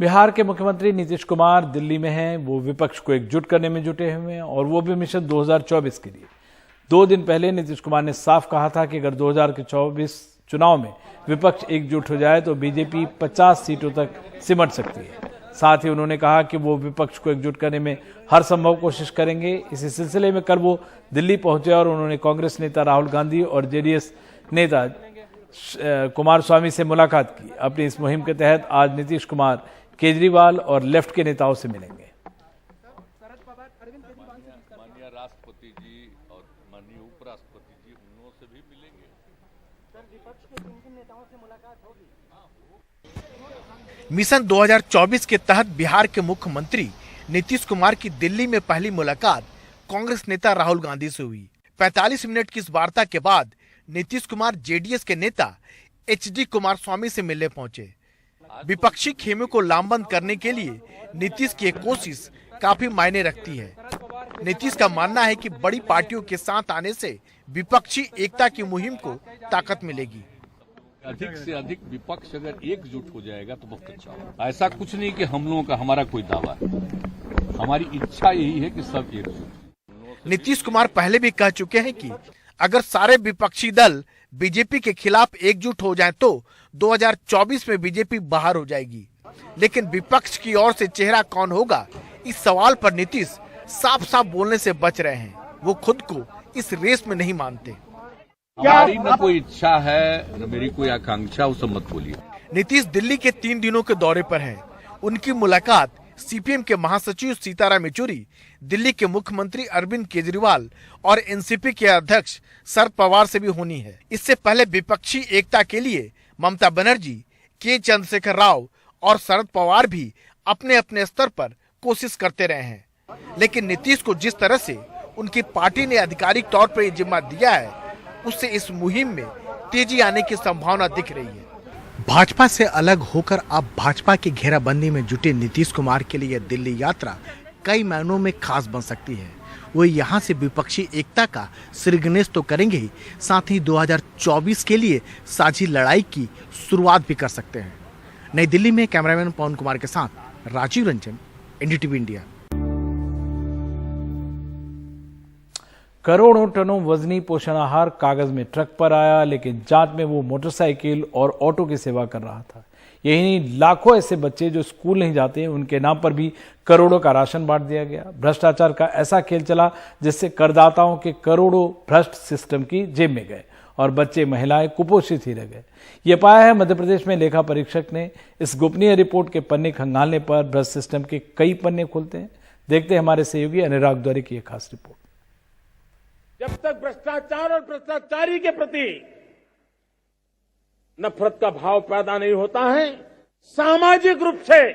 बिहार के मुख्यमंत्री नीतीश कुमार दिल्ली में हैं। वो विपक्ष को एकजुट करने में जुटे हुए हैं और वो भी मिशन 2024 के लिए। 2 दिन पहले नीतीश कुमार ने साफ कहा था कि अगर 2024 चुनाव में विपक्ष एकजुट हो जाए तो बीजेपी 50 सीटों तक सिमट सकती है। साथ ही उन्होंने कहा कि वो विपक्ष को एकजुट करने में हर संभव कोशिश करेंगे। इसी सिलसिले में कल वो दिल्ली पहुंचे और उन्होंने कांग्रेस नेता राहुल गांधी और जेडीएस नेता कुमारस्वामी से मुलाकात की। अपनी इस मुहिम के तहत आज नीतीश कुमार केजरीवाल और लेफ्ट के नेताओं से मिलेंगे। माननीय राष्ट्रपति जी और माननीय उपराष्ट्रपति जी उन लोगों से भी मिलेंगे। मिशन 2024 के तहत बिहार के मुख्यमंत्री नीतीश कुमार की दिल्ली में पहली मुलाकात कांग्रेस नेता राहुल गांधी से हुई। 45 मिनट की इस वार्ता के बाद नीतीश कुमार जेडीएस के नेता एचडी कुमारस्वामी से मिलने पहुंचे। विपक्षी खेमे को लामबंद करने के लिए नीतीश की एक कोशिश काफी मायने रखती है। नीतीश का मानना है कि बड़ी पार्टियों के साथ आने से विपक्षी एकता की मुहिम को ताकत मिलेगी। अधिक से अधिक विपक्ष अगर एकजुट हो जाएगा तो बहुत अच्छा होगा। ऐसा कुछ नहीं कि हम लोगों का हमारा कोई दावा है, हमारी इच्छा यही है कि सब एकजुट। नीतीश कुमार पहले भी कह चुके हैं कि अगर सारे विपक्षी दल बीजेपी के खिलाफ एकजुट हो जाएं तो 2024 में बीजेपी बाहर हो जाएगी। लेकिन विपक्ष की ओर से चेहरा कौन होगा, इस सवाल पर नीतीश साफ साफ बोलने से बच रहे हैं। वो खुद को इस रेस में नहीं मानते। हमारी न कोई इच्छा है न मेरी कोई आकांक्षा, उसे मत बोलिए। नीतीश दिल्ली के 3 दिनों के दौरे पर हैं। उनकी मुलाकात सीपीएम के महासचिव सीताराम येचुरी, दिल्ली के मुख्यमंत्री अरविंद केजरीवाल और एनसीपी के अध्यक्ष शरद पवार से भी होनी है। इससे पहले विपक्षी एकता के लिए ममता बनर्जी, के चंद्रशेखर राव और शरद पवार भी अपने अपने स्तर पर कोशिश करते रहे हैं। लेकिन नीतीश को जिस तरह से उनकी पार्टी ने आधिकारिक तौर पर यह जिम्मा दिया है, उससे इस मुहिम में तेजी आने की संभावना दिख रही है। भाजपा से अलग होकर अब भाजपा की घेराबंदी में जुटे नीतीश कुमार के लिए दिल्ली यात्रा कई मायनों में खास बन सकती है। वो यहाँ से विपक्षी एकता का श्रीगणेश तो करेंगे ही, साथ ही 2024 के लिए साझी लड़ाई की शुरुआत भी कर सकते हैं। नई दिल्ली में कैमरामैन पवन कुमार के साथ राजीव रंजन, एनडीटीवी इंडिया। करोड़ों टनों वजनी पोषण आहार कागज में ट्रक पर आया, लेकिन जांच में वो मोटरसाइकिल और ऑटो की सेवा कर रहा था। यही नहीं, लाखों ऐसे बच्चे जो स्कूल नहीं जाते, उनके नाम पर भी करोड़ों का राशन बांट दिया गया। भ्रष्टाचार का ऐसा खेल चला जिससे करदाताओं के करोड़ों भ्रष्ट सिस्टम की जेब में गए और बच्चे महिलाएं कुपोषित ही रह गए। ये पाया है मध्य प्रदेश में लेखा परीक्षक ने। इस गोपनीय रिपोर्ट के पन्ने खंगालने पर भ्रष्ट सिस्टम के कई पन्ने खुलते हैं। देखते हैं हमारे सहयोगी अनुराग द्वारे की एक खास रिपोर्ट। जब तक भ्रष्टाचार और भ्रष्टाचारी के प्रति नफरत का भाव पैदा नहीं होता है, सामाजिक रूप से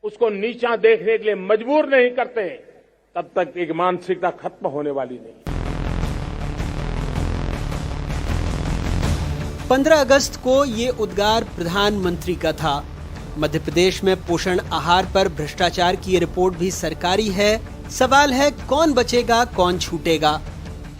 उसको नीचा देखने के लिए मजबूर नहीं करते, तब तक एक मानसिकता खत्म होने वाली नहीं। 15 अगस्त को ये उद्गार प्रधानमंत्री का था। मध्य प्रदेश में पोषण आहार पर भ्रष्टाचार की ये रिपोर्ट भी सरकारी है। सवाल है, कौन बचेगा, कौन छूटेगा?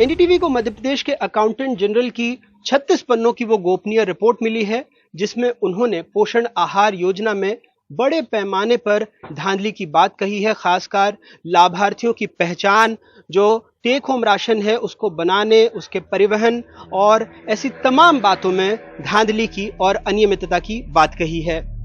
एनडीटीवी को मध्य प्रदेश के अकाउंटेंट जनरल की 36 पन्नों की वो गोपनीय रिपोर्ट मिली है, जिसमें उन्होंने पोषण आहार योजना में बड़े पैमाने पर धांधली की बात कही है। खासकर लाभार्थियों की पहचान, जो टेक होम राशन है उसको बनाने, उसके परिवहन और ऐसी तमाम बातों में धांधली की और अनियमितता की बात कही है।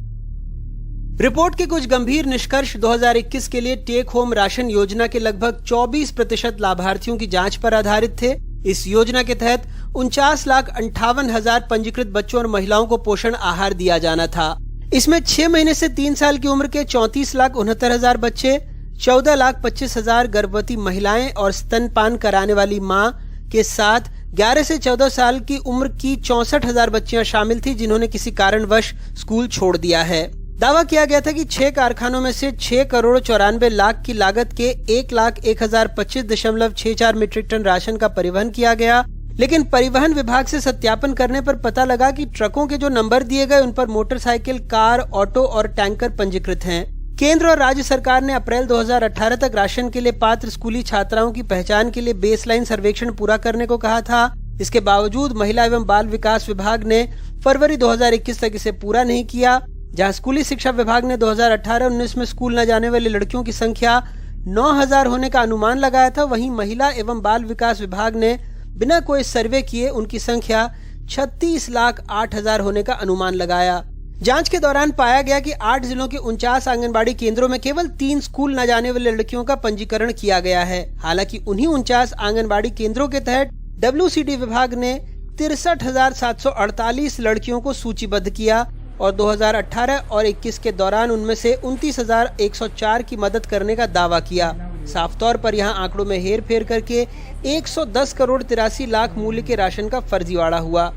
रिपोर्ट के कुछ गंभीर निष्कर्ष 2021 के लिए टेक होम राशन योजना के लगभग 24% लाभार्थियों की जांच पर आधारित थे। इस योजना के तहत 49,58,000 पंजीकृत बच्चों और महिलाओं को पोषण आहार दिया जाना था। इसमें 6 महीने से 3 साल की उम्र के 34,69,000 बच्चे, 14,25,000 गर्भवती महिलाएं और स्तनपान कराने वाली मां के साथ 11 से 14 साल की उम्र की 64,000 बच्चियां शामिल थी, जिन्होंने किसी कारणवश स्कूल छोड़ दिया है। दावा किया गया था कि 6 कारखानों में से 6 करोड़ 94 लाख की लागत के 1,01,025.64 मीट्रिक टन राशन का परिवहन किया गया। लेकिन परिवहन विभाग से सत्यापन करने पर पता लगा कि ट्रकों के जो नंबर दिए गए उन पर मोटरसाइकिल, कार, ऑटो और टैंकर पंजीकृत हैं। केंद्र और राज्य सरकार ने अप्रैल 2018 तक राशन के लिए पात्र स्कूली छात्राओं की पहचान के लिए बेसलाइन सर्वेक्षण पूरा करने को कहा था। इसके बावजूद महिला एवं बाल विकास विभाग ने फरवरी 2021 तक इसे पूरा नहीं किया। जहां स्कूली शिक्षा विभाग ने 2018-19 में स्कूल न जाने वाली लड़कियों की संख्या 9,000 होने का अनुमान लगाया था, वहीं महिला एवं बाल विकास विभाग ने बिना कोई सर्वे किए उनकी संख्या 36,08,000 होने का अनुमान लगाया। जांच के दौरान पाया गया कि 8 जिलों के 49 आंगनबाड़ी केंद्रों में केवल 3 स्कूल न जाने वाली लड़कियों का पंजीकरण किया गया है। हालांकि उन्हीं 49 आंगनबाड़ी केंद्रों के तहत WCD विभाग ने 63,748 लड़कियों को सूचीबद्ध किया और 2018 और 21 के दौरान उनमें से 29,104 की मदद करने का दावा किया। साफ तौर पर यहां आंकड़ों में हेरफेर करके 110 करोड़ 83 लाख मूल्य के राशन का फर्जीवाड़ा हुआ।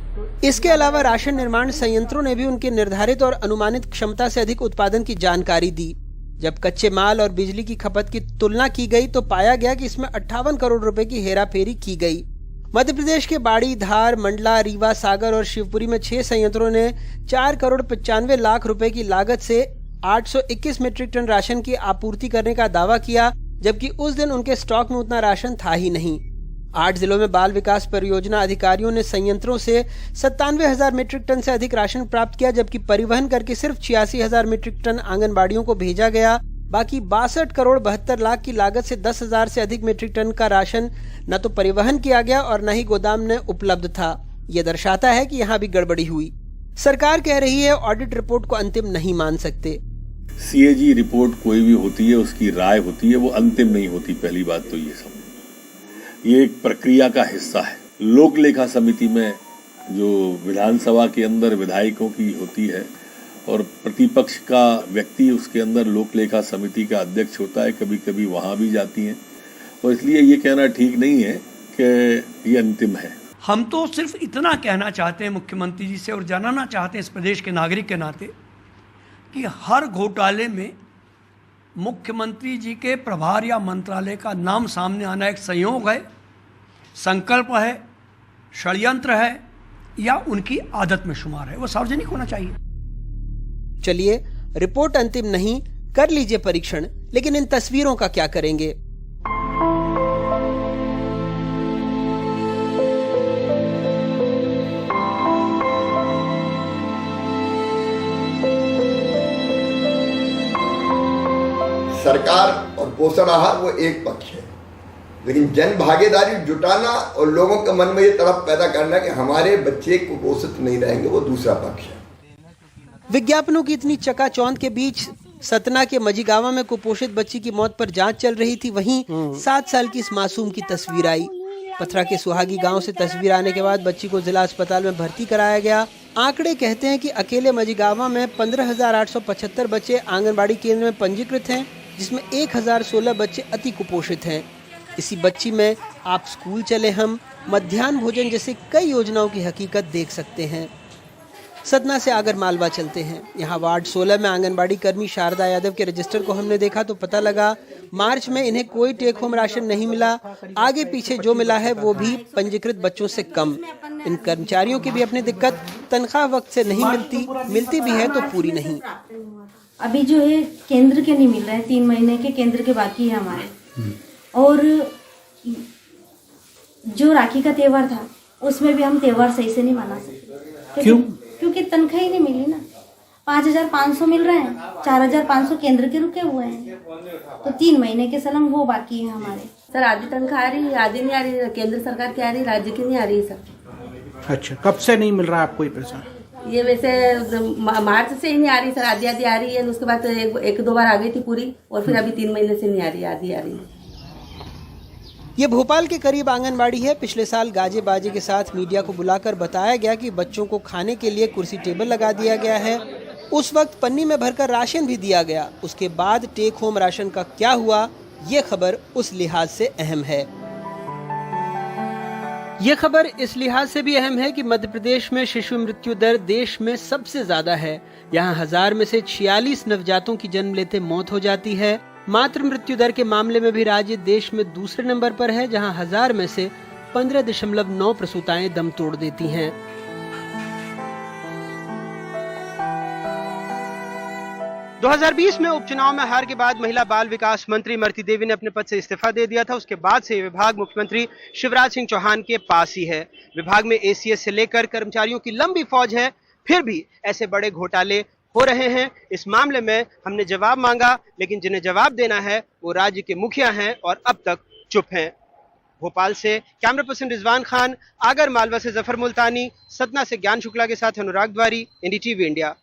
इसके अलावा राशन निर्माण संयंत्रों ने भी उनके निर्धारित और अनुमानित क्षमता से अधिक उत्पादन की जानकारी दी। जब कच्चे माल और बिजली की खपत की तुलना की गई तो पाया गया कि इसमें 58 करोड़ रुपए की हेराफेरी की गई। मध्य प्रदेश के बाड़ी, धार, मंडला, रीवा, सागर और शिवपुरी में 6 संयंत्रों ने 4 करोड़ 95 लाख रुपए की लागत से 821 मीट्रिक टन राशन की आपूर्ति करने का दावा किया, जबकि उस दिन उनके स्टॉक में उतना राशन था ही नहीं। 8 जिलों में बाल विकास परियोजना अधिकारियों ने संयंत्रों से 97,000 मीट्रिक टन से अधिक राशन प्राप्त किया, जबकि परिवहन करके सिर्फ 86,000 मीट्रिक टन आंगनबाड़ियों को भेजा गया। बाकी 62 करोड़ 72 लाख की लागत से 10,000 से अधिक मीट्रिक टन का राशन न तो परिवहन किया गया और न ही गोदाम में उपलब्ध था। ये दर्शाता है कि यहाँ भी गड़बड़ी हुई। सरकार कह रही है ऑडिट रिपोर्ट को अंतिम नहीं मान सकते। CAG रिपोर्ट कोई भी होती है, उसकी राय होती है, वो अंतिम नहीं होती। पहली बात तो ये एक प्रक्रिया का हिस्सा है। लोक लेखा समिति में जो विधानसभा के अंदर विधायकों की होती है और प्रतिपक्ष का व्यक्ति उसके अंदर लोक लेखा समिति का अध्यक्ष होता है, कभी कभी वहां भी जाती हैं, और इसलिए ये कहना ठीक नहीं है कि ये अंतिम है। हम तो सिर्फ इतना कहना चाहते हैं मुख्यमंत्री जी से और जानना चाहते हैं इस प्रदेश के नागरिक के नाते कि हर घोटाले में मुख्यमंत्री जी के प्रभार या मंत्रालय का नाम सामने आना एक संयोग है, संकल्प है, षड्यंत्र है या उनकी आदत में शुमार है। वो सार्वजनिक होना चाहिए। चलिए, रिपोर्ट अंतिम नहीं, कर लीजिए परीक्षण, लेकिन इन तस्वीरों का क्या करेंगे? सरकार और पोषण आहार वो एक पक्ष है, लेकिन जन भागीदारी जुटाना और लोगों के मन में ये तड़प पैदा करना कि हमारे बच्चे कुपोषित नहीं रहेंगे, वो दूसरा पक्ष है। विज्ञापनों की इतनी चकाचौंध के बीच सतना के मझीगावा में कुपोषित बच्ची की मौत पर जांच चल रही थी। वहीं 7 साल की इस मासूम की तस्वीर आई। पथरा के सुहागी गांव से तस्वीर आने के बाद बच्ची को जिला अस्पताल में भर्ती कराया गया। आंकड़े कहते हैं कि अकेले मझीगावा में 15,875 बच्चे आंगनबाड़ी केंद्र में पंजीकृत हैं, जिसमें 1,016 बच्चे अति कुपोषित हैं। इसी बच्ची में आप स्कूल चले हम, मध्याह्न भोजन जैसे कई योजनाओं की हकीकत देख सकते हैं। सतना से आगर मालवा चलते हैं। यहाँ वार्ड 16 में आंगनबाड़ी कर्मी शारदा यादव के रजिस्टर को हमने देखा तो पता लगा मार्च में इन्हें कोई टेक होम राशन नहीं मिला। आगे पीछे जो मिला है वो भी पंजीकृत बच्चों से कम। इन कर्मचारियों की भी अपनी दिक्कत, तनख्वाह वक्त से नहीं मिलती भी है तो पूरी नहीं। अभी जो है केंद्र के नहीं मिल रहे हैं, 3 महीने के केंद्र के बाकी है हमारे। और जो राखी का त्योहार था उसमें भी हम त्योहार सही से नहीं मना सकते। क्यों? क्योंकि तनख्वाह ही नहीं मिली ना। 5,500 मिल रहे हैं, 4,500 केंद्र के रुके हुए हैं, तो 3 महीने के सलम वो बाकी है हमारे। सर आधी तनख्वाह आ रही है, आधी नहीं आ रही। केंद्र सरकार की आ रही, राज्य की नहीं आ रही सर। अच्छा, कब से नहीं मिल रहा आपको ये पैसा? ये वैसे मार्च से ही नहीं आ रही सर, आधी आधी आ रही है। उसके बाद एक दो बार आ गई थी पूरी, और फिर अभी 3 महीने से नहीं आ रही, आधी आ रही है। ये भोपाल के करीब आंगनबाड़ी है। पिछले साल गाजे बाजे के साथ मीडिया को बुलाकर बताया गया कि बच्चों को खाने के लिए कुर्सी टेबल लगा दिया गया है। उस वक्त पन्नी में भरकर राशन भी दिया गया। उसके बाद टेक होम राशन का क्या हुआ, ये खबर उस लिहाज से अहम है। ये खबर इस लिहाज से भी अहम है कि मध्य प्रदेश में शिशु मृत्यु दर देश में सबसे ज्यादा है। यहाँ 1000 में से 46 नवजातों की जन्म लेते मौत हो जाती है। मातृ मृत्यु दर के मामले में भी राज्य देश में दूसरे नंबर पर है, जहां 1000 में से 15.9 प्रसूताएं दम तोड़ देती हैं। दो 2020 में उपचुनाव में हार के बाद महिला बाल विकास मंत्री इमरती देवी ने अपने पद से इस्तीफा दे दिया था। उसके बाद से विभाग मुख्यमंत्री शिवराज सिंह चौहान के पास ही है। विभाग में ACS से लेकर कर्मचारियों की लंबी फौज है, फिर भी ऐसे बड़े घोटाले हो रहे हैं। इस मामले में हमने जवाब मांगा, लेकिन जिन्हें जवाब देना है वो राज्य के मुखिया हैं और अब तक चुप हैं। भोपाल से कैमरा पर्सन रिजवान खान, आगर मालवा से जफर मुल्तानी, सतना से ज्ञान शुक्ला के साथ अनुराग द्वारी, एनडीटीवी इंडिया।